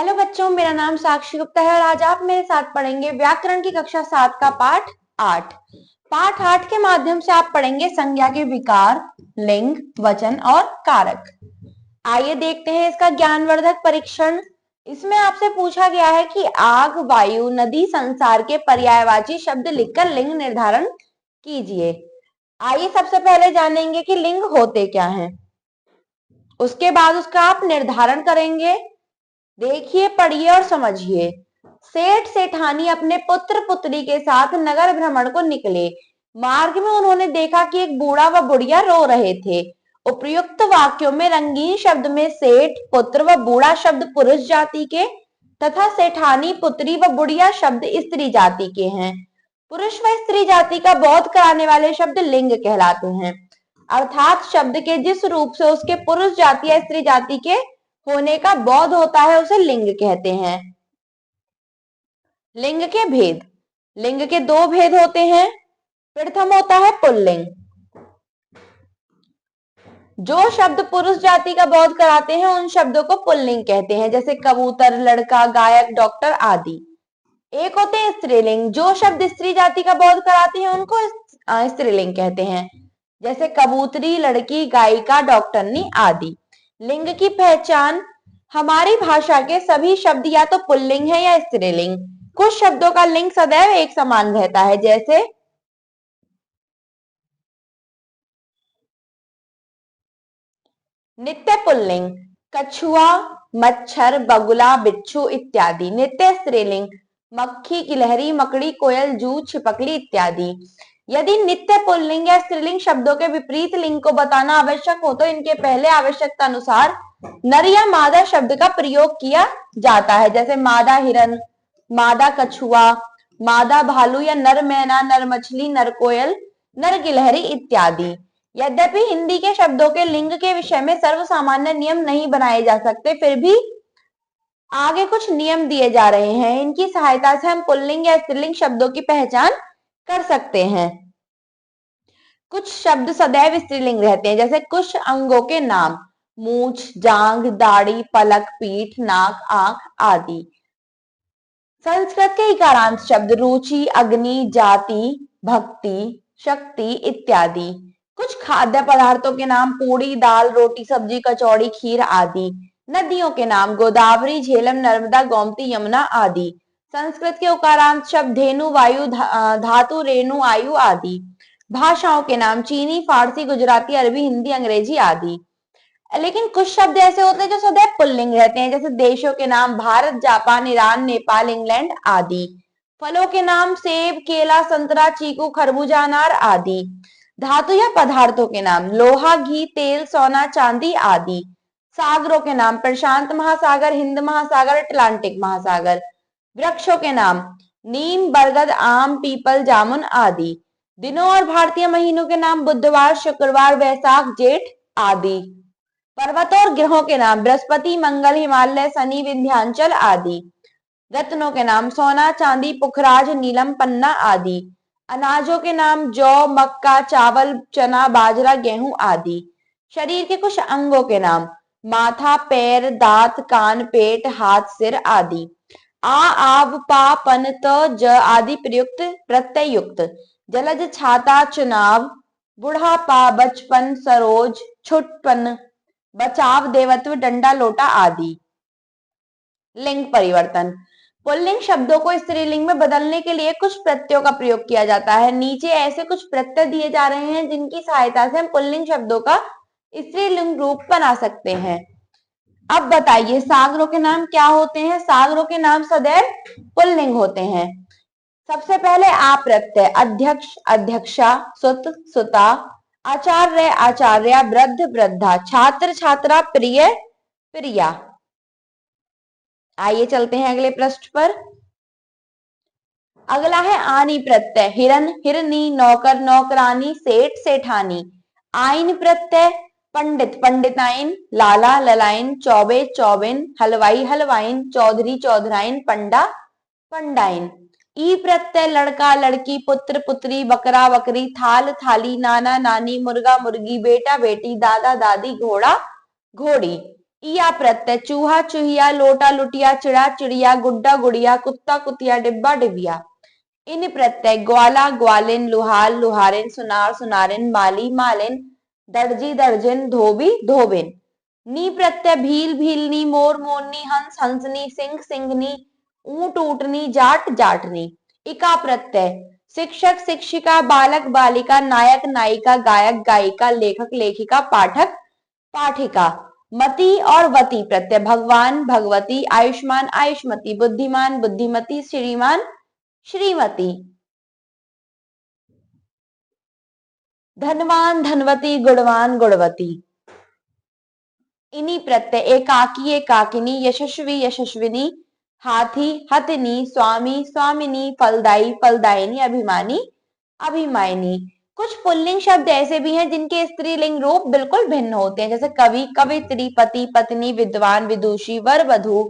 Hello बच्चों, मेरा नाम साक्षी गुप्ता है और आज आप मेरे साथ पढ़ेंगे व्याकरण की कक्षा 7 का पाठ 8। पाठ 8 के माध्यम से आप पढ़ेंगे संज्ञा के विकार, लिंग, वचन और कारक। आइए देखते हैं इसका ज्ञानवर्धक परीक्षण। इसमें आपसे पूछा गया है कि आग, वायु, नदी, संसार के पर्यायवाची शब्द लिखकर लिंग निर्धारण कीजिए। आइए सबसे पहले जानेंगे कि लिंग होते क्या हैं। उसके बाद उसका आप निर्धारण करेंगे। देखिए, पढ़िए और समझिए। सेठ सेठानी अपने पुत्र पुत्री के साथ नगर भ्रमण को निकले। मार्ग में उन्होंने देखा कि एक बूढ़ा व बुढ़िया रो रहे थे। उपयुक्त वाक्यों में रंगीन शब्द में सेठ, पुत्र व बूढ़ा शब्द पुरुष जाति के तथा सेठानी, पुत्री व बुढ़िया शब्द स्त्री जाति के हैं। पुरुष व स्त्री जाति का बोध कराने वाले शब्द लिंग कहलाते हैं, अर्थात शब्द के जिस रूप से उसके पुरुष जाति या स्त्री जाति के होने का बोध होता है उसे लिंग कहते हैं। लिंग के भेद। लिंग के दो भेद होते हैं। प्रथम होता है पुल्लिंग। जो शब्द पुरुष जाति का बोध कराते हैं उन शब्दों को पुल्लिंग कहते हैं, जैसे कबूतर, लड़का, गायक, डॉक्टर आदि। एक होते हैं स्त्रीलिंग। जो शब्द स्त्री जाति का बोध कराते हैं उनको स्त्रीलिंग कहते हैं, जैसे कबूतरी, लड़की, गायिका, डॉक्टरनी आदि। लिंग की पहचान। हमारी भाषा के सभी शब्द या तो पुल्लिंग है या स्त्रीलिंग। कुछ शब्दों का लिंग सदैव एक समान रहता है, जैसे नित्य पुल्लिंग कछुआ, मच्छर, बगुला, बिच्छू इत्यादि। नित्य स्त्रीलिंग मक्खी, गिलहरी, मकड़ी, कोयल, जूं, छिपकली इत्यादि। यदि नित्य पुल्लिंग या स्त्रीलिंग शब्दों के विपरीत लिंग को बताना आवश्यक हो तो इनके पहले आवश्यकता अनुसार नर या मादा शब्द का प्रयोग किया जाता है, जैसे मादा हिरन, मादा कछुआ, मादा भालू या नर मैना, नर मछली, नर कोयल, नर गिलहरी इत्यादि। यद्यपि हिंदी के शब्दों के लिंग के विषय में सर्वसामान्य नियम नहीं बनाए जा सकते, फिर भी आगे कुछ नियम दिए जा रहे हैं। इनकी सहायता से हम पुल्लिंग या स्त्रीलिंग शब्दों की पहचान कर सकते हैं। कुछ शब्द सदैव स्त्रीलिंग रहते हैं, जैसे कुछ अंगों के नाम मूछ, जांघ, दाढ़ी, पलक, पीठ, नाक, आंख आदि। संस्कृत के इकारांत शब्द रुचि, अग्नि, जाति, भक्ति, शक्ति इत्यादि। कुछ खाद्य पदार्थों के नाम पूड़ी, दाल, रोटी, सब्जी, कचौड़ी, खीर आदि। नदियों के नाम गोदावरी, झेलम, नर्मदा, गोमती, यमुना आदि। संस्कृत के उकारांत शब्द धेनु, वायु, धातु, रेणु, आयु आदि। भाषाओं के नाम चीनी, फारसी, गुजराती, अरबी, हिंदी, अंग्रेजी आदि। लेकिन कुछ शब्द ऐसे होते हैं जो सदैव पुल्लिंग रहते हैं, जैसे देशों के नाम Bharat, Japan, Iran, Nepal, England आदि। फलों के नाम सेब, केला, संतरा, चीकू, खरबूजा, अनार आदि। धातु या पदार्थों के नाम लोहा, घी, तेल, सोना, चांदी आदि। सागरों के नाम प्रशांत महासागर, हिंद महासागर, अटलांटिक महासागर। वृक्षों के नाम नीम, बरगद, आम, पीपल, जामुन आदि। दिनों और भारतीय महीनों के नाम बुधवार, शुक्रवार, वैशाख, जेठ आदि। पर्वतों और ग्रहों के नाम बृहस्पति, मंगल, हिमालय, शनि, विंध्याचल आदि। रत्नों के नाम सोना, चांदी, पुखराज, नीलम, पन्ना आदि। अनाजों के नाम जौ, मक्का, चावल, चना, बाजरा, गेहूं आदि। शरीर के कुछ अंगों के नाम माथा, पैर, दांत, कान, पेट, हाथ, सिर आदि। आ, आव, पा, पन, त, ज आदि प्रयुक्त प्रत्यय युक्त। जलज, छाता, चुनाव, बुढ़ापा, बचपन, सरोज, छुटपन, बचाव, देवत्व, डंडा, लोटा आदि। लिंग परिवर्तन। पुल्लिंग शब्दों को स्त्रीलिंग में बदलने के लिए कुछ प्रत्ययों का प्रयोग किया जाता है। नीचे ऐसे कुछ प्रत्यय दिए जा रहे हैं जिनकी सहायता से हम पुल्लिंग शब्दों का स्त्रीलिंग रूप बना सकते हैं। अब बताइए, सागरों के नाम क्या होते हैं? सागरों के नाम सदैव पुल्लिंग होते हैं। सबसे पहले आ प्रत्यय अध्यक्ष, अध्यक्षा, सुत, सुता, आचार्य, आचार्या, वृद्ध, वृद्धा, छात्र, छात्रा, प्रिय, प्रिया। आइए चलते हैं अगले पृष्ठ पर। अगला है आनी प्रत्यय हिरन, हिरनी, नौकर, नौकरानी, सेठ, सेठानी। आइन प्रत्यय पंडित, पंडिताइन, लाला, ललाइन, चौबे, चौबिन, हलवाई, हलवाइन, चौधरी, चौधराइन, पंडा, पंडाइन। ई प्रत्यय लड़का, लड़की, पुत्र, पुत्री, बकरा, बकरी, थाल, थाली, नाना, नानी, मुर्गा, मुर्गी, बेटा, बेटी, दादा, दादी, घोड़ा, घोड़ी। इया प्रत्यय चूहा चूहिया, लोटा लुटिया, चिड़ा चिड़िया, गुड्डा गुड़िया, कुत्ता कुतिया, डिब्बा डिबिया। इन प्रत्यय ग्वाला ग्वालिन, लुहार लुहारिन, सुनार सुनारिन, माली मालिन, दर्जी दर्जिन, धोबी धोबिन। नी प्रत्यय भील भीलनी, मोर मोरनी, हंस हंसनी, सिंह सिंहनी, ऊंट ऊंटनी, जाट जाटनी। इका प्रत्यय शिक्षक शिक्षिका, बालक बालिका, नायक नायिका, गायक गायिका, लेखक लेखिका, पाठक पाठिका। मति और वती प्रत्यय भगवान भगवती, आयुष्मान आयुष्मती, बुद्धिमान बुद्धिमती, श्रीमान श्रीमती। धनवान धनवती, गुणवान गुणवती। इन्हीं प्रत्यय एकाकी एकाकिनी, यशस्वी यशस्विनी, हाथी हथिनी, स्वामी स्वामिनी, फलदायी फलदायिनी, अभिमानी अभिमायनी। कुछ पुल्लिंग शब्द ऐसे भी हैं जिनके स्त्रीलिंग रूप बिल्कुल भिन्न होते हैं, जैसे कवि कवित्री, पति पत्नी, विद्वान विदुषी, वर वधू,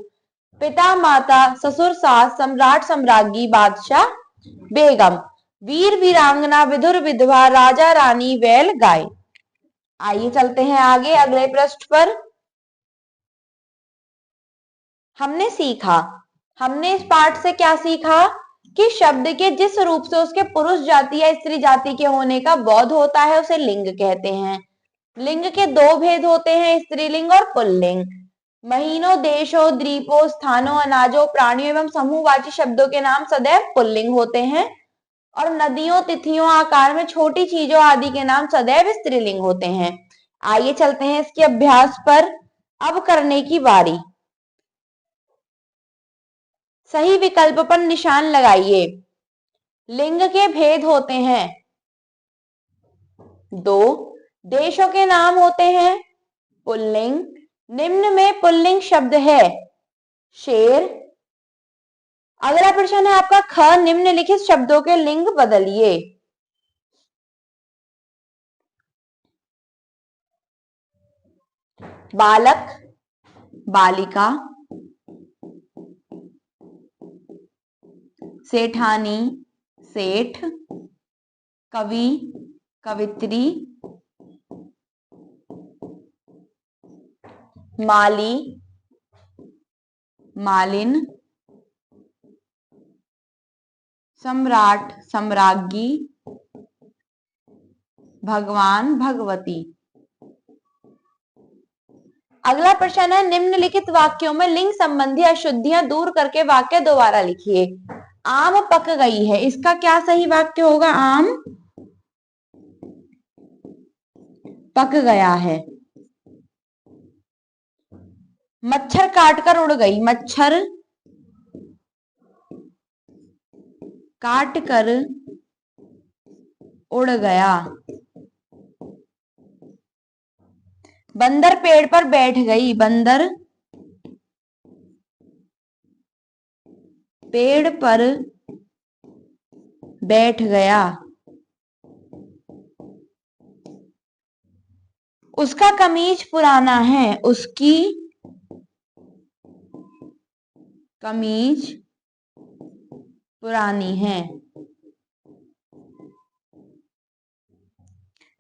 पिता माता, ससुर सास, सम्राट सम्राज्ञी, बादशाह बेगम, वीर वीरांगना, विधुर विधवा, राजा रानी, बैल गाय। आइए चलते हैं आगे अगले पृष्ठ पर। हमने इस पाठ से क्या सीखा कि शब्द के जिस रूप से उसके पुरुष जाति या स्त्री जाति के होने का बोध होता है उसे लिंग कहते हैं। लिंग के दो भेद होते हैं, स्त्रीलिंग और पुल्लिंग। महीनों, देशों, द्वीपों, स्थानों, अनाजों, प्राणियों एवं समूहवाची शब्दों के नाम सदैव पुल्लिंग होते हैं और नदियों, तिथियों, आकार में छोटी चीजों आदि के नाम सदैव स्त्रीलिंग होते हैं। आइए चलते हैं इसके अभ्यास पर। अब करने की बारी। सही विकल्प पर निशान लगाइए। लिंग के भेद होते हैं दो, देशों के नाम होते हैं पुल्लिंग, निम्न में पुल्लिंग शब्द है शेर। अगला प्रश्न है आपका ख, निम्नलिखित शब्दों के लिंग बदलिए। बालक बालिका, सेठानी सेठ, कवि कवित्री, माली मालिन, सम्राट सम्राज्ञी, भगवान भगवती। अगला प्रश्न है निम्नलिखित वाक्यों में लिंग संबंधी अशुद्धियां दूर करके वाक्य दोबारा लिखिए। आम पक गई है, इसका क्या सही वाक्य होगा? आम पक गया है। मच्छर काटकर उड़ गई, मच्छर काटकर उड़ गया। बंदर पेड़ पर बैठ गई, बंदर पेड़ पर बैठ गया। उसका कमीज पुराना है, उसकी कमीज पुरानी है।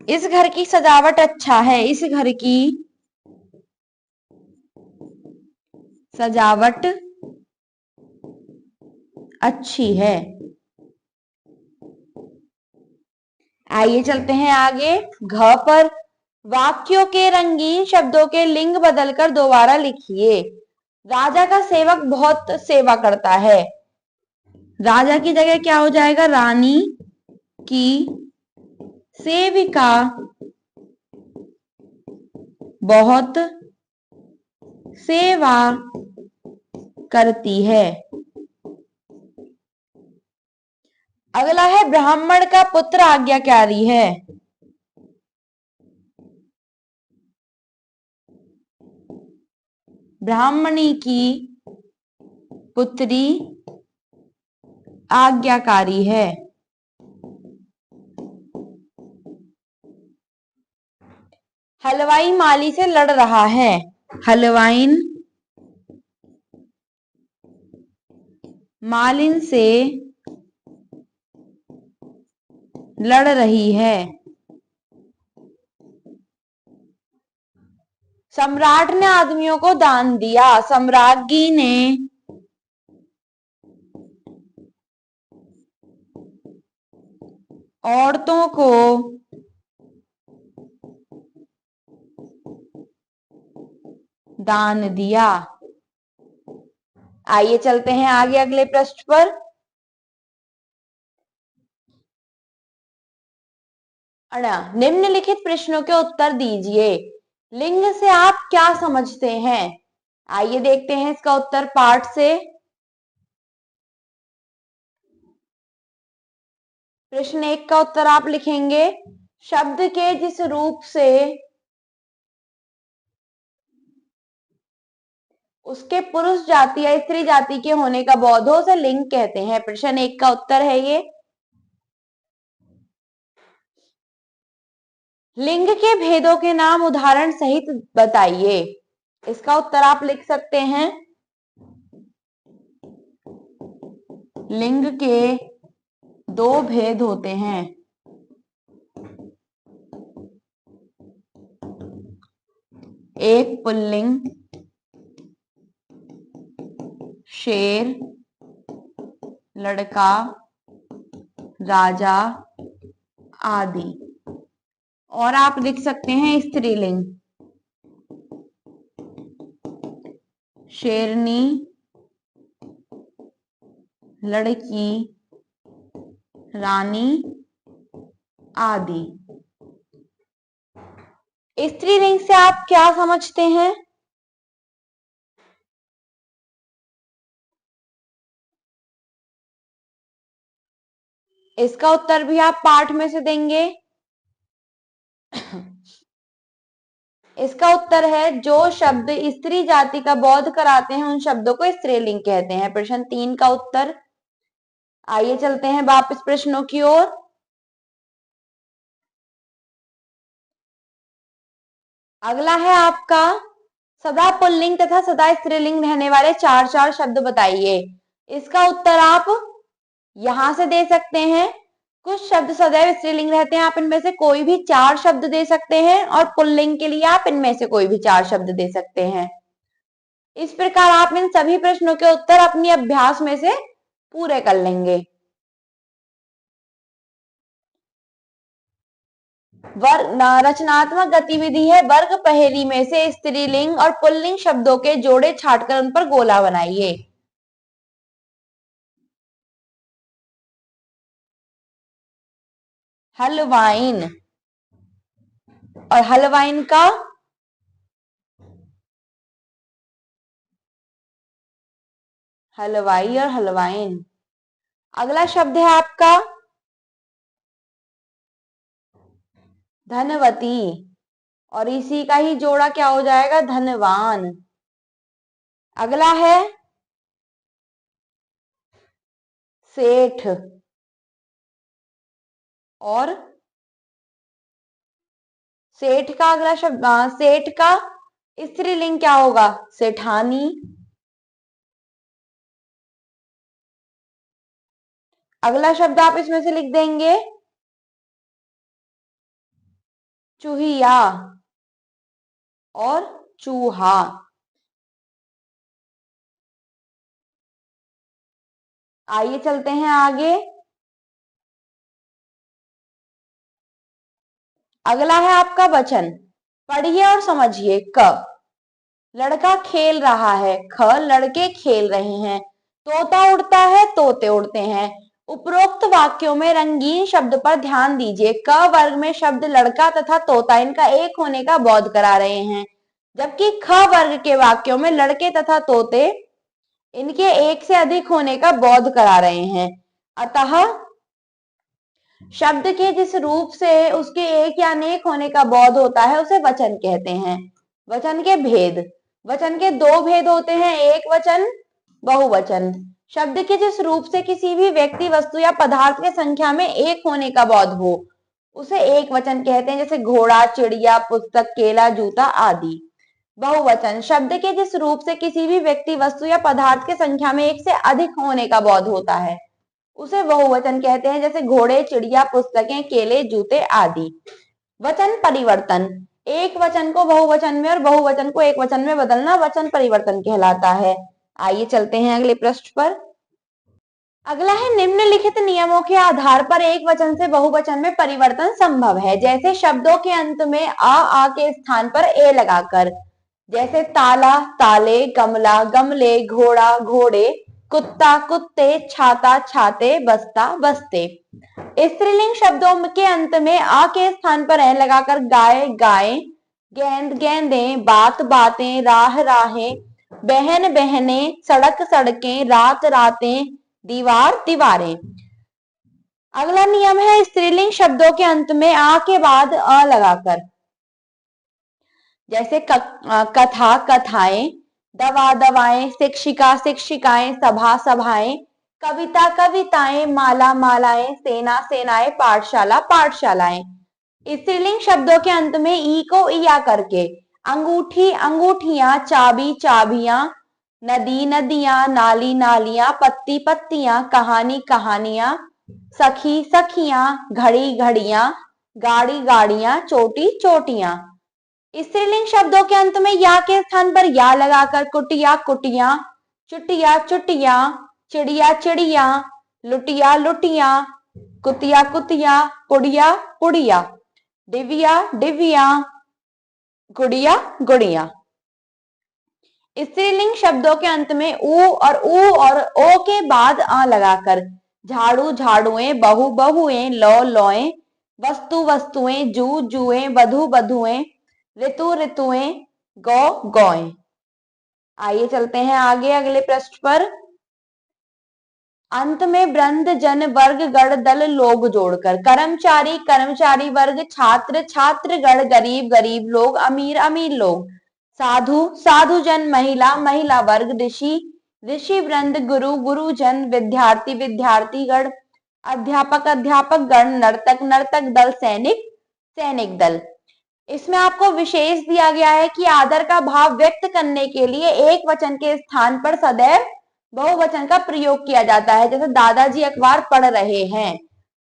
इस घर की सजावट अच्छा है, इस घर की सजावट अच्छी है। आइए चलते हैं आगे घ पर। वाक्यों के रंगीन शब्दों के लिंग बदलकर दोबारा लिखिए। राजा का सेवक बहुत सेवा करता है, राजा की जगह क्या हो जाएगा? रानी की सेविका बहुत सेवा करती है। अगला है ब्राह्मण का पुत्र आज्ञाकारी है, ब्राह्मणी की पुत्री आज्ञाकारी है। हलवाई माली से लड़ रहा है, हलवाइन मालिन से लड़ रही है। सम्राट ने आदमियों को दान दिया, सम्राज्ञी ने औरतों को दान दिया। आइए चलते हैं आगे अगले पृष्ठ पर। निम्नलिखित प्रश्नों के उत्तर दीजिए। लिंग से आप क्या समझते हैं? आइए देखते हैं इसका उत्तर पाठ से। प्रश्न 1 का उत्तर आप लिखेंगे, शब्द के जिस रूप से उसके पुरुष जाति या स्त्री जाति के होने का बोध हो उसे लिंग कहते हैं। प्रश्न 1 का उत्तर है ये। लिंग के भेदों के नाम उदाहरण सहित बताइए। इसका उत्तर आप लिख सकते हैं, लिंग के 2 भेद होते हैं। एक पुल्लिंग, शेर, लड़का, राजा आदि। और आप लिख सकते हैं स्त्रीलिंग, शेरनी, लड़की, रानी आदि। स्त्रीलिंग से आप क्या समझते हैं? इसका उत्तर भी आप पाठ में से देंगे। इसका उत्तर है, जो शब्द स्त्री जाति का बोध कराते हैं उन शब्दों को स्त्रीलिंग कहते हैं। प्रश्न 3 का उत्तर। आइए चलते हैं वापस प्रश्नों की ओर। अगला है आपका, सदा पुल्लिंग तथा सदा स्त्रीलिंग रहने वाले 4 शब्द बताइए। इसका उत्तर आप यहां से दे सकते हैं। कुछ शब्द सदैव स्त्रीलिंग रहते हैं, आप इनमें से कोई भी 4 शब्द दे सकते हैं, और पुल्लिंग के लिए आप इनमें से कोई भी 4 शब्द दे सकते हैं। इस प्रकार आप इन सभी प्रश्नों के उत्तर अपनी अभ्यास में से पूरे कर लेंगे। रचनात्मक गतिविधि है, वर्ग पहेली में से स्त्रीलिंग और पुल्लिंग शब्दों के जोड़े छांटकर उन पर गोला बनाइए। हलवाइन और हलवाइन का हलवाई और हलवाइन। अगला शब्द है आपका धनवती, और इसी का ही जोड़ा क्या हो जाएगा? धनवान। अगला है सेठ, और सेठ का अगला शब्द, सेठ का स्त्रीलिंग क्या होगा? सेठानी। अगला शब्द आप इसमें से लिख देंगे चूहिया और चूहा। आइए चलते हैं आगे। अगला है आपका वचन, पढ़िए और समझिए। क, लड़का खेल रहा है। ख, लड़के खेल रहे हैं। तोता उड़ता है, तोते उड़ते हैं। उपरोक्त वाक्यों में रंगीन शब्द पर ध्यान दीजिए। क वर्ग में शब्द लड़का तथा तोता इनका एक होने का बोध करा रहे हैं, जबकि ख वर्ग के वाक्यों में लड़के तथा तोते इनके एक से अधिक होने का बोध करा रहे हैं। अतः शब्द के जिस रूप से उसके एक या अनेक होने का बोध होता है उसे वचन कहते हैं। वचन के भेद, वचन के 2 भेद होते हैं, एक वचन, बहुवचन। शब्द के जिस रूप से किसी भी व्यक्ति, वस्तु या पदार्थ के संख्या में एक होने का बोध हो उसे एक वचन कहते हैं, जैसे घोड़ा, चिड़िया, पुस्तक, केला, जूता आदि। बहुवचन, शब्द के जिस रूप से किसी भी व्यक्ति, वस्तु या पदार्थ के संख्या में एक से अधिक होने का बोध होता है उसे बहुवचन कहते हैं, जैसे घोड़े, चिड़िया, पुस्तकें, केले, जूते आदि। वचन परिवर्तन, एक वचन को बहुवचन में और बहुवचन को एक वचन में बदलना वचन परिवर्तन कहलाता है। आइए चलते हैं अगले पृष्ठ पर। अगला है निम्नलिखित नियमों के आधार पर एक वचन से बहुवचन में परिवर्तन संभव है। जैसे शब्दों के अंत में आ के स्थान पर ए लगाकर, जैसे ताला ताले, गमला गमले, घोड़ा घोड़े, कुत्ता कुत्ते, छाता छाते, बस्ता बस्ते। स्त्रीलिंग शब्दों के अंत में आ के स्थान पर ए लगाकर गाय गाय, गेंद गेंदें, बात बातें, राह राहें, बहन बहनें, सड़क सड़कें, रात रातें, दीवार दीवारें। अगला नियम है स्त्रीलिंग शब्दों के अंत में आ के बाद अ लगाकर, जैसे कथा कथाएं, दवा दवाएं, शिक्षिका शिक्षिकाएं, सभा सभाएं, कविता कविताएं, माला मालाएं, सेना सेनाएं, पाठशाला पाठशालाएं। स्त्रीलिंग शब्दों के अंत में ई को इया करके अंगूठी अंगूठियां, चाबी चाबियां, नदी नदियां, नाली नालियां, पत्ती पत्तियां, कहानी कहानियां, सखी सखियां, घड़ी घड़ियां, गाड़ी गाड़ियां, चोटी चोटियां। स्त्रीलिंग शब्दों के अंत में या के स्थान पर या लगाकर कुटिया कुटिया, चुटिया चुटिया, चिड़िया चिड़िया, लुटिया लुटिया, कुतिया कुतिया, पुड़िया पुड़िया, डिविया डिविया, गुड़िया गुड़िया। स्त्रीलिंग शब्दों के अंत में ऊ और ओ के बाद आ लगाकर झाड़ू झाड़ुएं, बहू बहुएं, लौ लौएं, वस्तु वस्तुएं, जू जुएं, बधु बधुएं, ऋतु ऋतुएं, गौ गौएं। आइए चलते हैं आगे अगले पृष्ठ पर। अंत में वृंद जन वर्ग गण दल लोग जोड़कर कर्मचारी कर्मचारी वर्ग, छात्र छात्र गण, गरीब गरीब लोग, अमीर अमीर लोग, साधु साधु जन, महिला महिला वर्ग, ऋषि ऋषि वृंद, गुरु गुरुजन, विद्यार्थी विद्यार्थी गण, अध्यापक अध्यापक गण, नर्तक नर्तक दल, सैनिक सैनिक दल। इसमें आपको विशेष दिया गया है कि आदर का भाव व्यक्त करने के लिए एक वचन के स्थान पर सदैव बहुवचन का प्रयोग किया जाता है। जैसे दादाजी अखबार पढ़ रहे हैं,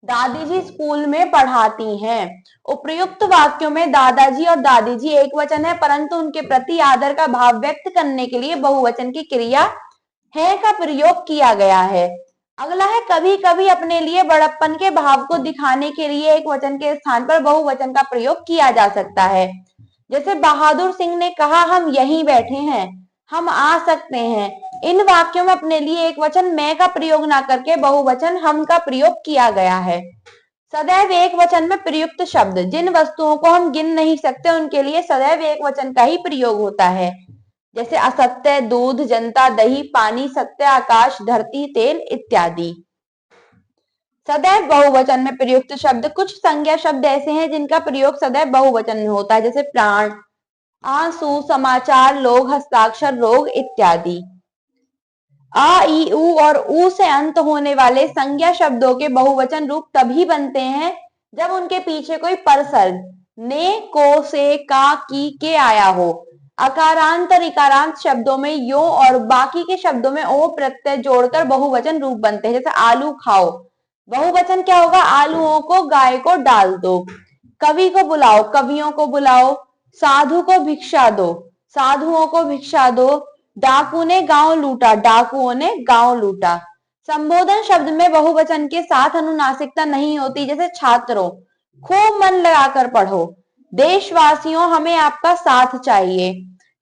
दादी जी स्कूल में पढ़ाती हैं। उपर्युक्त वाक्यों में दादाजी और दादी जी एक वचन है, परंतु उनके प्रति आदर का भाव व्यक्त करने के लिए बहुवचन की क्रिया है का प्रयोग किया गया है। अगला है कभी कभी अपने लिए बड़प्पन के भाव को दिखाने के लिए एक वचन के स्थान पर बहुवचन का प्रयोग किया जा सकता है। जैसे बहादुर सिंह ने कहा हम यहीं बैठे हैं, हम आ सकते हैं। इन वाक्यों में अपने लिए एक वचन मैं का प्रयोग ना करके बहुवचन हम का प्रयोग किया गया है। सदैव एक वचन में प्रयुक्त शब्द जिन वस्तुओं को हम गिन नहीं सकते उनके लिए सदैव एक वचन का ही प्रयोग होता है। जैसे असत्य, दूध, जनता, दही, पानी, सत्य, आकाश, धरती, तेल इत्यादि। सदैव बहुवचन में प्रयुक्त शब्द कुछ संज्ञा शब्द ऐसे हैं जिनका प्रयोग सदैव बहुवचन में होता है, जैसे प्राण, आंसू, समाचार, लोग, हस्ताक्षर, रोग इत्यादि। आ ई उ और ऊ से अंत होने वाले संज्ञा शब्दों के बहुवचन रूप तभी बनते हैं जब उनके पीछे कोई परसर्ग ने, को, से, का, की, के आया हो। अकारांत और इकारांत शब्दों में यो और बाकी के शब्दों में ओ प्रत्यय जोड़कर बहुवचन रूप बनते हैं। जैसे आलू खाओ, बहुवचन क्या होगा? आलूओं को गाय को डाल दो। कवि को बुलाओ, कवियों को बुलाओ। साधु को भिक्षा दो, साधुओं को भिक्षा दो। डाकू ने गांव लूटा, डाकुओं ने गांव लूटा। संबोधन शब्द में बहुवचन के साथ अनुनासिकता नहीं होती। जैसे छात्रों, खूब मन लगाकर पढ़ो। देशवासियों, हमें आपका साथ चाहिए।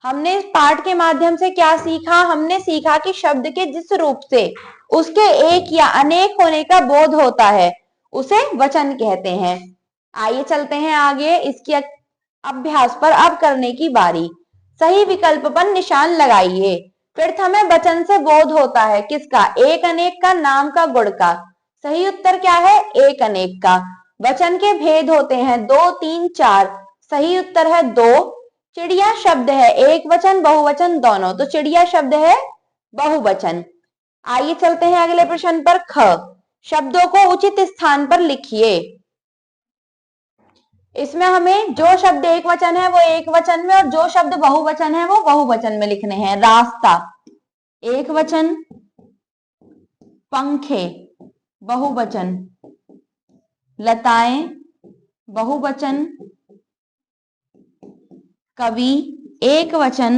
हमने इस पाठ के माध्यम से क्या सीखा? हमने सीखा कि शब्द के जिस रूप से उसके एक या अनेक होने का बोध होता है उसे वचन कहते हैं। आइए चलते हैं आगे। इसकी अभ्यास पर अब करने की बारी। सही विकल्प पर निशान लगाइए। प्रथम में वचन से बोध होता है किसका? एक अनेक का, नाम का, गुण का। सही उत्तर क्या है? एक अनेक का। वचन के भेद होते हैं 2, 3, 4। सही उत्तर है 2। चिड़िया शब्द है एक वचन बहुवचन दोनों, तो चिड़िया शब्द है बहुवचन। आइए चलते हैं अगले प्रश्न पर। ख, शब्दों को उचित स्थान पर लिखिए। इसमें हमें जो शब्द एक वचन है वो एक वचन में और जो शब्द बहुवचन है वो बहुवचन में लिखने हैं। रास्ता एक वचन, पंखे बहुवचन, लताएं बहुवचन, कवि एक वचन,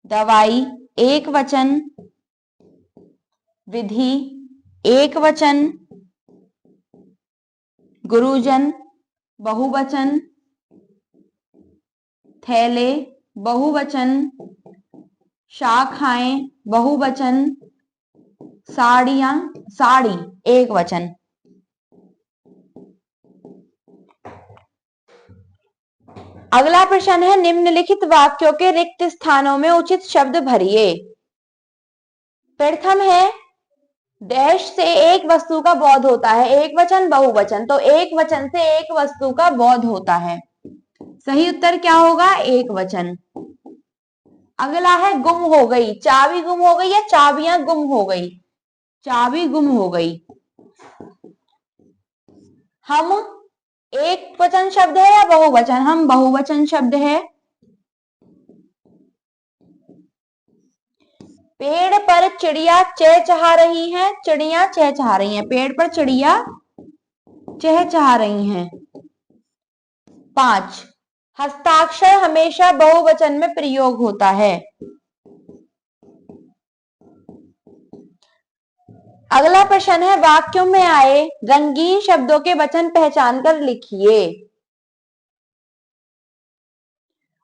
दवाई एक वचन, विधि एक वचन, गुरुजन बहुवचन, थैले बहुवचन, शाखाएं बहुवचन, साड़ियां साड़ी एक वचन। अगला प्रश्न है, निम्नलिखित वाक्यों के रिक्त स्थानों में उचित शब्द भरिए। प्रथम है, डैश से एक वस्तु का बोध होता है, एक वचन बहुवचन, तो एक वचन से एक वस्तु का बोध होता है। सही उत्तर क्या होगा? एक वचन। अगला है, गुम हो गई, चाबी गुम हो गई या चाबियां गुम हो गई? चाबी गुम हो गई। हम एक वचन शब्द है या बहुवचन? हम बहुवचन शब्द है। पेड़ पर चिड़िया चहचहा रही हैं, चिड़िया चहचहा रही हैं, पेड़ पर चिड़िया चहचहा रही हैं। 5, हस्ताक्षर हमेशा बहुवचन में प्रयोग होता है। अगला प्रश्न है, वाक्यों में आए रंगीन शब्दों के वचन पहचान कर लिखिए।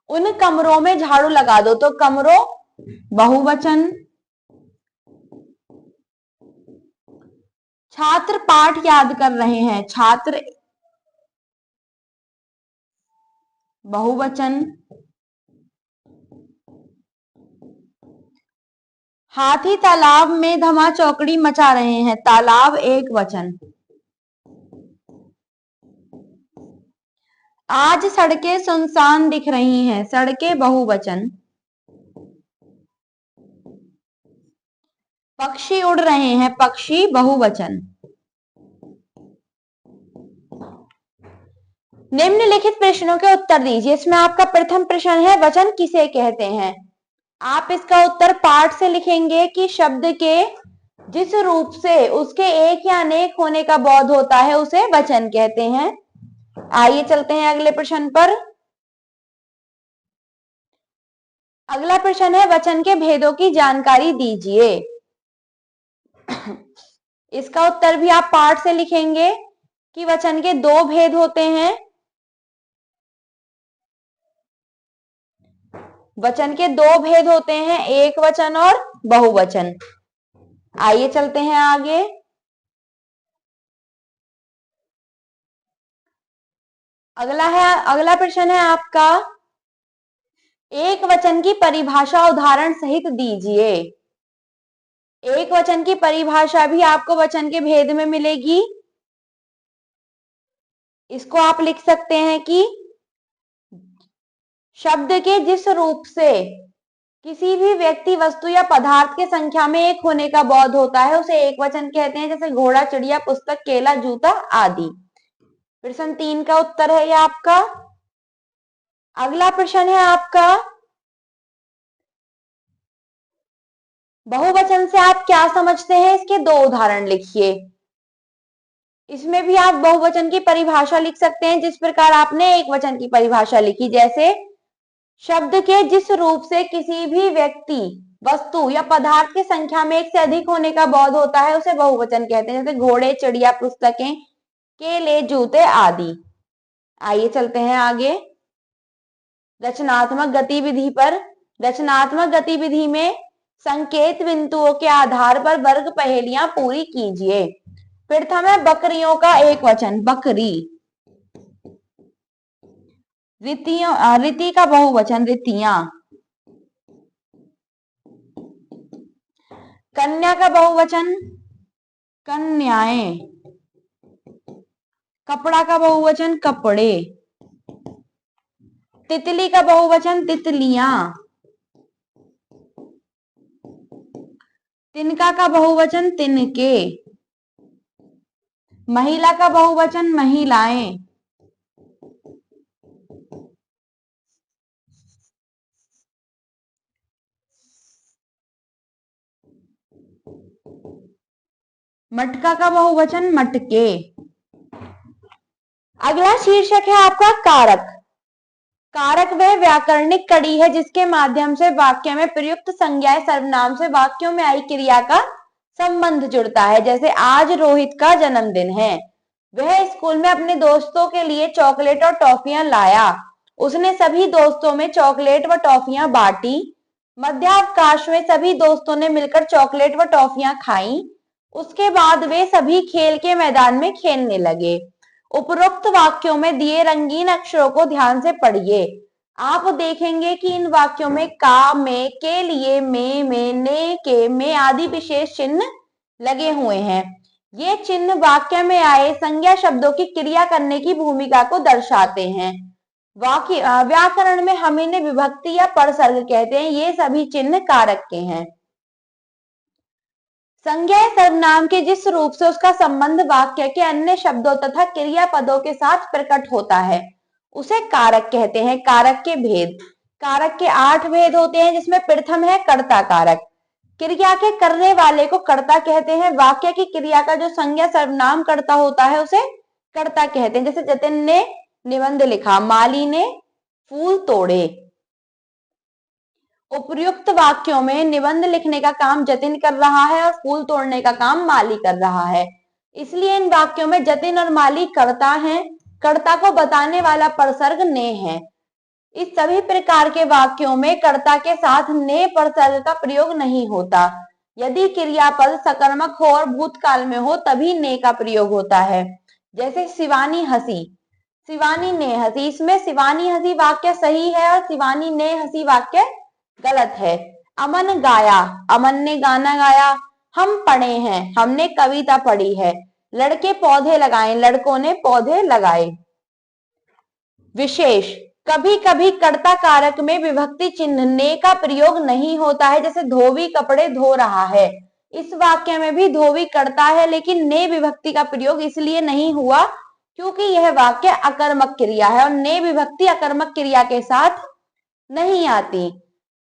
उन कमरों में झाड़ू लगा दो, तो कमरों बहुवचन। छात्र पाठ याद कर रहे हैं, छात्र बहुवचन। हाथी तालाब में धमा चौकड़ी मचा रहे हैं, तालाब एक वचन। आज सड़कें सुनसान दिख रही हैं, सड़कें बहुवचन। पक्षी उड़ रहे हैं, पक्षी बहुवचन। निम्नलिखित प्रश्नों के उत्तर दीजिए। इसमें आपका प्रथम प्रश्न है, वचन किसे कहते हैं? आप इसका उत्तर पाठ से लिखेंगे कि शब्द के जिस रूप से उसके एक या अनेक होने का बोध होता है उसे वचन कहते हैं। आइए चलते हैं अगले प्रश्न पर। अगला प्रश्न है, वचन के भेदों की जानकारी दीजिए। इसका उत्तर भी आप पाठ से लिखेंगे कि वचन के दो भेद होते हैं। वचन के दो भेद होते हैं, एक वचन और बहुवचन। आइए चलते हैं आगे। अगला प्रश्न है आपका, एक वचन की परिभाषा उदाहरण सहित दीजिए। एक वचन की परिभाषा भी आपको वचन के भेद में मिलेगी। इसको आप लिख सकते हैं कि शब्द के जिस रूप से किसी भी व्यक्ति, वस्तु या पदार्थ के संख्या में एक होने का बोध होता है उसे एक वचन कहते हैं, जैसे घोड़ा, चिड़िया, पुस्तक, केला, जूता आदि। प्रश्न 3 का उत्तर है यह आपका। अगला प्रश्न है आपका, बहुवचन से आप क्या समझते हैं? इसके दो उदाहरण लिखिए। इसमें भी आप बहुवचन की परिभाषा लिख सकते हैं जिस प्रकार आपने एक वचन की परिभाषा लिखी, जैसे शब्द के जिस रूप से किसी भी व्यक्ति, वस्तु या पदार्थ की संख्या में एक से अधिक होने का बोध होता है उसे बहुवचन कहते हैं, जैसे घोड़े, चिड़िया, पुस्तकें, केले, जूते आदि। आइए चलते हैं आगे रचनात्मक गतिविधि पर। रचनात्मक गतिविधि में संकेत बिंदुओं के आधार पर वर्ग पहेलियां पूरी कीजिए। प्रथम है, बकरियों का एक वचन, बकरी। रीति का बहुवचन, रीतियां। कन्या का बहुवचन, कन्याएं। कपड़ा का बहुवचन, कपड़े। तितली का बहुवचन, तितलियां। तिनका का बहुवचन, तिनके। महिला का बहुवचन, महिलाएं। मटका का बहुवचन, मटके। अगला शीर्षक है आपका कारक। कारक वह व्याकरणिक कड़ी है जिसके माध्यम से वाक्य में प्रयुक्त संज्ञाएं सर्वनाम से वाक्यों में आई क्रिया का संबंध जुड़ता है। जैसे आज रोहित का जन्मदिन है, वह स्कूल में अपने दोस्तों के लिए चॉकलेट और टॉफियां लाया, उसने सभी दोस्तों में चॉकलेट व टॉफियां बांटी, मध्यावकाश में सभी दोस्तों ने मिलकर चॉकलेट व टॉफियां खाई, उसके बाद वे सभी खेल के मैदान में खेलने लगे। उपरोक्त वाक्यों में दिए रंगीन अक्षरों को ध्यान से पढ़िए। आप देखेंगे कि इन वाक्यों में का, में, के लिए, में, ने, के, में आदि विशेष चिन्ह लगे हुए हैं। ये चिन्ह वाक्य में आए संज्ञा शब्दों की क्रिया करने की भूमिका को दर्शाते हैं। व्याकरण में हम इन्हें विभक्ति या परसर्ग कहते हैं। ये सभी चिन्ह कारक के हैं। संज्ञा सर्वनाम के जिस रूप से उसका संबंध वाक्य के अन्य शब्दों तथा क्रियापदों के साथ प्रकट होता है उसे कारक कहते हैं। कारक के भेद, कारक के 8 भेद होते हैं, जिसमें प्रथम है कर्ता कारक। क्रिया के करने वाले को कर्ता कहते हैं। वाक्य की क्रिया का जो संज्ञा सर्वनाम कर्ता होता है उसे कर्ता कहते हैं। जैसे जतिन ने निबंध लिखा, माली ने फूल तोड़े। उपर्युक्त वाक्यों में निबंध लिखने का काम जतिन कर रहा है और फूल तोड़ने का काम माली कर रहा है, इसलिए इन वाक्यों में जतिन और माली कर्ता हैं। कर्ता को बताने वाला परसर्ग ने है। इस सभी प्रकार के वाक्यों में कर्ता के साथ ने परसर्ग का प्रयोग नहीं होता। यदि क्रियापद सकर्मक हो और भूतकाल में हो तभी ने का प्रयोग होता है। जैसे शिवानी हंसी, शिवानी ने हंसी, इसमें शिवानी हंसी वाक्य सही है और शिवानी ने हंसी वाक्य गलत है। अमन गाया, अमन ने गाना गाया। हम पढ़े हैं, हमने कविता पढ़ी है। लड़के पौधे लगाए, लड़कों ने पौधे लगाए। विशेष, कभी कभी कर्ता कारक में विभक्ति चिन्ह ने का प्रयोग नहीं होता है। जैसे धोबी कपड़े धो रहा है, इस वाक्य में भी धोबी कर्ता है, लेकिन ने विभक्ति का प्रयोग इसलिए नहीं हुआ क्योंकि यह वाक्य अकर्मक क्रिया है और ने विभक्ति अकर्मक क्रिया के साथ नहीं आती।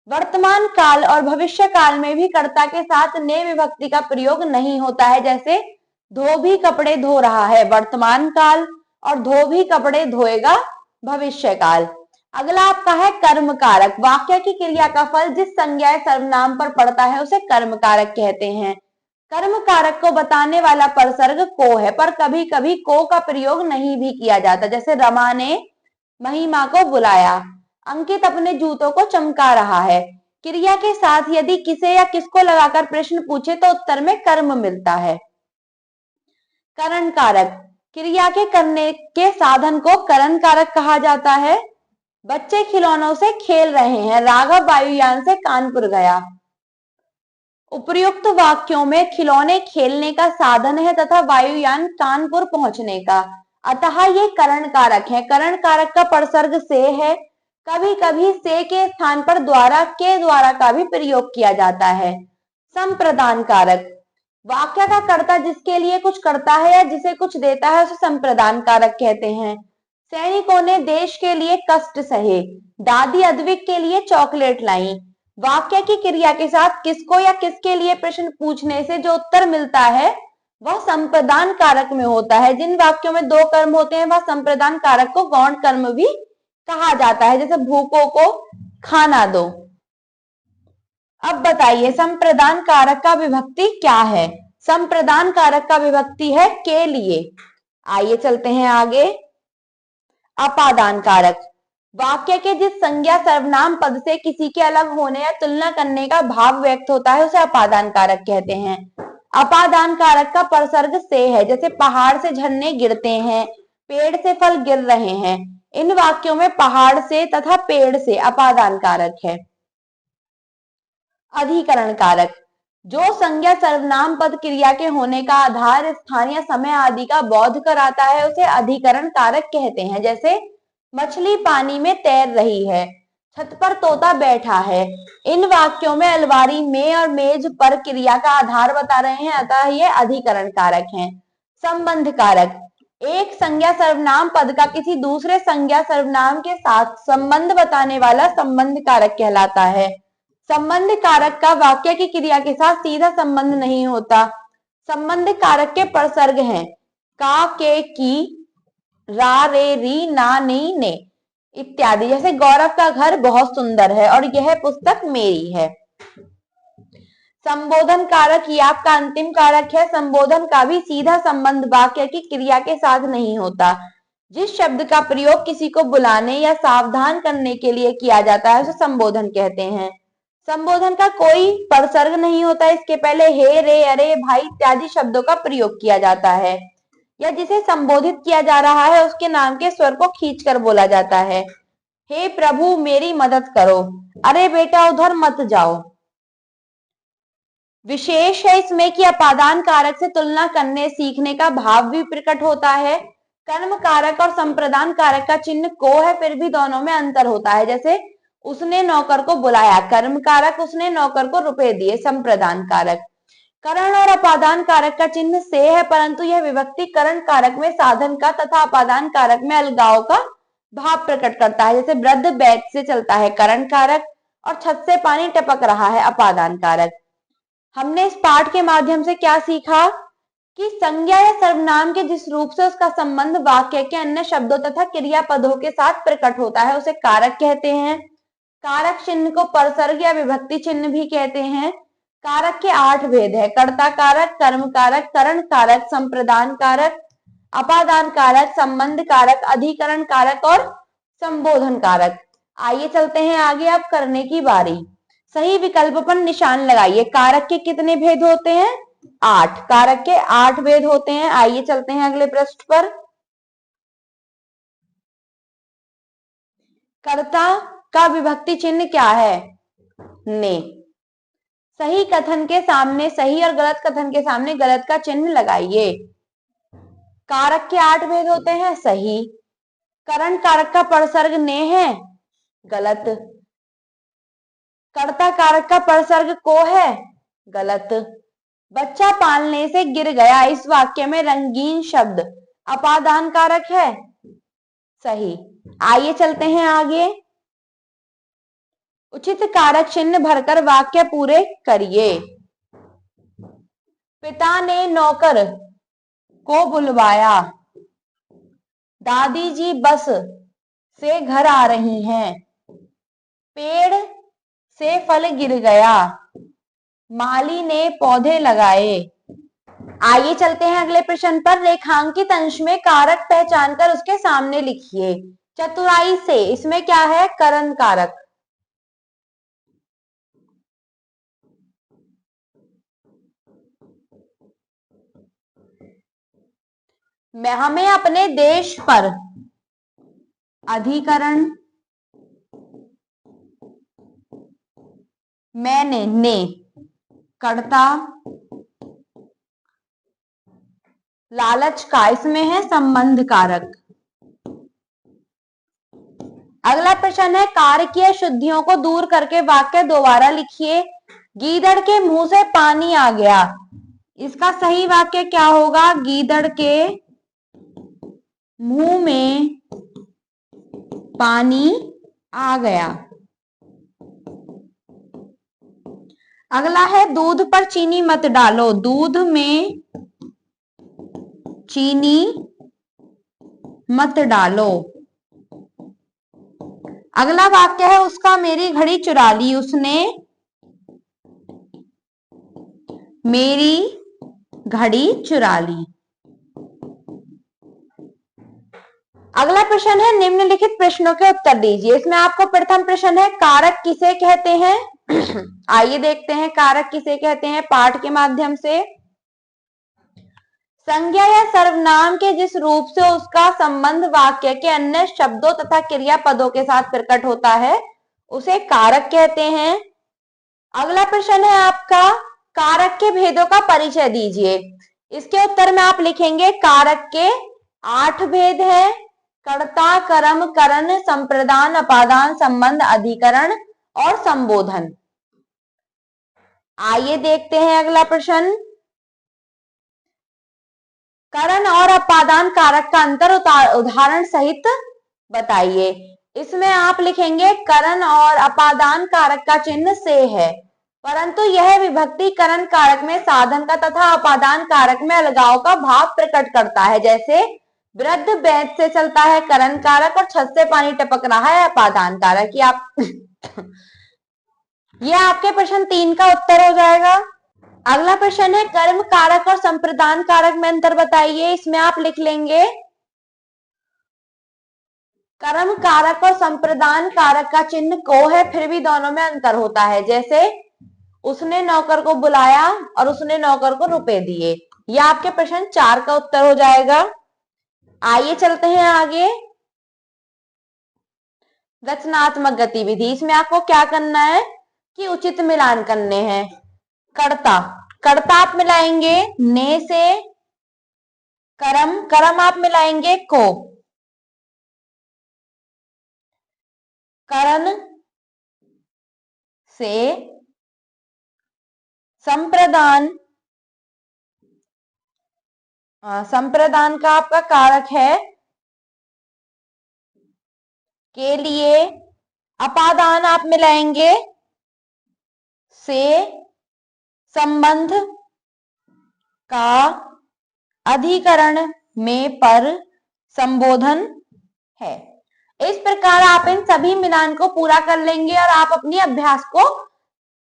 वर्तमान काल और भविष्य काल में भी कर्ता के साथ ने विभक्ति का प्रयोग नहीं होता है। जैसे धोबी कपड़े धो रहा है वर्तमान काल और धोबी कपड़े धोएगा भविष्य काल। अगला आपका है कर्म कारक। वाक्य की क्रिया का फल जिस संज्ञा सर्वनाम पर पड़ता है उसे कर्म कारक कहते हैं। कर्म कारक को बताने वाला परसर्ग को है, पर कभी कभी को का प्रयोग नहीं भी किया जाता। जैसे रमा ने महिमा को बुलाया, अंकित अपने जूतों को चमका रहा है। क्रिया के साथ यदि किसे या किसको लगाकर प्रश्न पूछे तो उत्तर में कर्म मिलता है। करण कारक, क्रिया के करने के साधन को करण कारक कहा जाता है। बच्चे खिलौनों से खेल रहे हैं, राघव वायुयान से कानपुर गया। उपर्युक्त वाक्यों में खिलौने खेलने का साधन है तथा वायुयान कानपुर पहुंचने का, अतः ये करण कारक है। करण कारक का परसर्ग से है। कभी कभी से के स्थान पर द्वारा, के द्वारा का भी प्रयोग किया जाता है। संप्रदान कारक, वाक्य का कर्ता जिसके लिए कुछ करता है या जिसे कुछ देता है उसे संप्रदान कारक कहते हैं। सैनिकों ने देश के लिए कष्ट सहे, दादी अद्विक के लिए चॉकलेट लाई। वाक्य की क्रिया के साथ किसको या किसके लिए प्रश्न पूछने से जो उत्तर मिलता है वह संप्रदान कारक में होता है। जिन वाक्यों में 2 कर्म होते हैं वह संप्रदान कारक को गौण कर्म भी कहा जाता है। जैसे भूखों को खाना दो। अब बताइए संप्रदान कारक का विभक्ति क्या है। संप्रदान कारक का विभक्ति है के लिए। आइए चलते हैं आगे। अपादान कारक, वाक्य के जिस संज्ञा सर्वनाम पद से किसी के अलग होने या तुलना करने का भाव व्यक्त होता है उसे अपादान कारक कहते हैं। अपादान कारक का परसर्ग से है। जैसे पहाड़ से झरने गिरते हैं, पेड़ से फल गिर रहे हैं। इन वाक्यों में पहाड़ से तथा पेड़ से अपादान कारक है। अधिकरण कारक, जो संज्ञा सर्वनाम पद क्रिया के होने का आधार, स्थान या समय आदि का बोध कराता है उसे अधिकरण कारक कहते हैं। जैसे मछली पानी में तैर रही है, छत पर तोता बैठा है। इन वाक्यों में अलमारी में और मेज पर क्रिया का आधार बता रहे हैं, अतः ये अधिकरण कारक हैं। संबंध कारक, एक संज्ञा सर्वनाम पद का किसी दूसरे संज्ञा सर्वनाम के साथ संबंध बताने वाला संबंध कारक कहलाता है। संबंध कारक का वाक्य की क्रिया के साथ सीधा संबंध नहीं होता। संबंध कारक के परसर्ग हैं का, के, की, रा, रे, री, ना, नी, ने। इत्यादि। जैसे गौरव का घर बहुत सुंदर है और यह पुस्तक मेरी है। संबोधन कारक ये आपका अंतिम कारक है। संबोधन का भी सीधा संबंध वाक्य की क्रिया के साथ नहीं होता। जिस शब्द का प्रयोग किसी को बुलाने या सावधान करने के लिए किया जाता है उसे संबोधन कहते हैं। संबोधन का कोई परसर्ग नहीं होता। इसके पहले हे, रे, अरे, भाई इत्यादि शब्दों का प्रयोग किया जाता है, या जिसे संबोधित किया जा रहा है उसके नाम के स्वर को खींचकर बोला जाता है। हे प्रभु मेरी मदद करो, अरे बेटा उधर मत जाओ। विशेष है इसमें कि अपादान कारक से तुलना करने सीखने का भाव भी प्रकट होता है। कर्म कारक और संप्रदान कारक का चिन्ह को है, फिर भी दोनों में अंतर होता है। जैसे उसने नौकर को बुलाया, कर्म कारक, उसने नौकर को रुपए दिए, संप्रदान कारक। करण और अपादान कारक का चिन्ह से है, परंतु यह विभक्ति करण कारक में साधन का तथा अपादान कारक में अलगाव का भाव प्रकट करता है। जैसे वृद्ध बैठ से चलता है, करण कारक, और छत से पानी टपक रहा है, अपादान कारक। हमने इस पाठ के माध्यम से क्या सीखा कि संज्ञा या सर्वनाम के जिस रूप से उसका संबंध वाक्य के अन्य शब्दों तथा क्रियापदों के साथ प्रकट होता है उसे कारक कहते हैं। कारक चिन्ह को परसर्ग या विभक्ति चिन्ह भी कहते हैं। कारक के 8 भेद है: कर्ता कारक, कर्म कारक, करण कारक, संप्रदान कारक, अपादान कारक, संबंध कारक, अधिकरण कारक और संबोधन कारक। आइए चलते हैं आगे, अब करने की बारी। सही विकल्प पर निशान लगाइए। कारक के कितने भेद होते हैं? 8। कारक के 8 भेद होते हैं। आइए चलते हैं अगले पृष्ठ पर। कर्ता का विभक्ति चिन्ह क्या है? ने। सही कथन के सामने सही और गलत कथन के सामने गलत का चिन्ह लगाइए। कारक के 8 भेद होते हैं, सही। करण कारक का परसर्ग ने है, गलत। कर्ता कारक का परसर्ग को है, गलत। बच्चा पालने से गिर गया, इस वाक्य में रंगीन शब्द अपादान कारक है, सही। आइए चलते हैं आगे। उचित कारक चिन्ह भरकर वाक्य पूरे करिए। पिता ने नौकर को बुलवाया। दादी जी बस से घर आ रही हैं। पेड़ से फल गिर गया। माली ने पौधे लगाए। आइए चलते हैं अगले प्रश्न पर। रेखांकित अंश में कारक पहचान कर उसके सामने लिखिए। चतुराई से, इसमें क्या है? करण कारक। हमें अपने देश पर, अधिकरण। मैंने, ने, कर्ता। लालच का, इसमें है संबंध कारक। अगला प्रश्न है कारकीय शुद्धियों को दूर करके वाक्य दोबारा लिखिए। गीदड़ के मुंह से पानी आ गया, इसका सही वाक्य क्या होगा? गीदड़ के मुंह में पानी आ गया। अगला है दूध पर चीनी मत डालो। दूध में चीनी मत डालो। अगला वाक्य है उसका मेरी घड़ी चुरा ली। उसने मेरी घड़ी चुरा ली। अगला प्रश्न है निम्नलिखित प्रश्नों के उत्तर दीजिए। इसमें आपको प्रथम प्रश्न है कारक किसे कहते हैं? आइए देखते हैं कारक किसे कहते हैं पाठ के माध्यम से। संज्ञा या सर्वनाम के जिस रूप से उसका संबंध वाक्य के अन्य शब्दों तथा क्रियापदों के साथ प्रकट होता है उसे कारक कहते हैं। अगला प्रश्न है आपका कारक के भेदों का परिचय दीजिए। इसके उत्तर में आप लिखेंगे कारक के 8 भेद हैं: कर्ता, कर्म, करण, संप्रदान, अपादान, संबंध, अधिकरण और संबोधन। आइए देखते हैं अगला प्रश्न। करण और अपादान कारक का अंतर उदाहरण सहित बताइए। इसमें आप लिखेंगे करण और अपादान कारक का चिन्ह से है, परंतु यह विभक्ति करण कारक में साधन का तथा अपादान कारक में अलगाव का भाव प्रकट करता है। जैसे वृद्ध बैत से चलता है करण कारक और छत से पानी टपक रहा है अपादान कारक। ये आपके प्रश्न 3 का उत्तर हो जाएगा। अगला प्रश्न है कर्म कारक और संप्रदान कारक में अंतर बताइए। इसमें आप लिख लेंगे कर्म कारक और संप्रदान कारक का चिन्ह को है, फिर भी दोनों में अंतर होता है। जैसे उसने नौकर को बुलाया और उसने नौकर को रुपए दिए। यह आपके प्रश्न 4 का उत्तर हो जाएगा। आइए चलते हैं आगे। रचनात्मक गतिविधि, इसमें आपको क्या करना है कि उचित मिलान करने हैं। कर्ता, कर्ता आप मिलाएंगे ने से, कर्म, कर्म आप मिलाएंगे को, करण से, संप्रदान, संप्रदान का आपका कारक है के लिए, अपादान आप मिलाएंगे से, संबंध का, अधिकरण में पर, संबोधन है। इस प्रकार आप इन सभी मिलान को पूरा कर लेंगे और आप अपनी अभ्यास को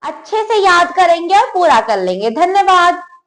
अच्छे से याद करेंगे और पूरा कर लेंगे। धन्यवाद।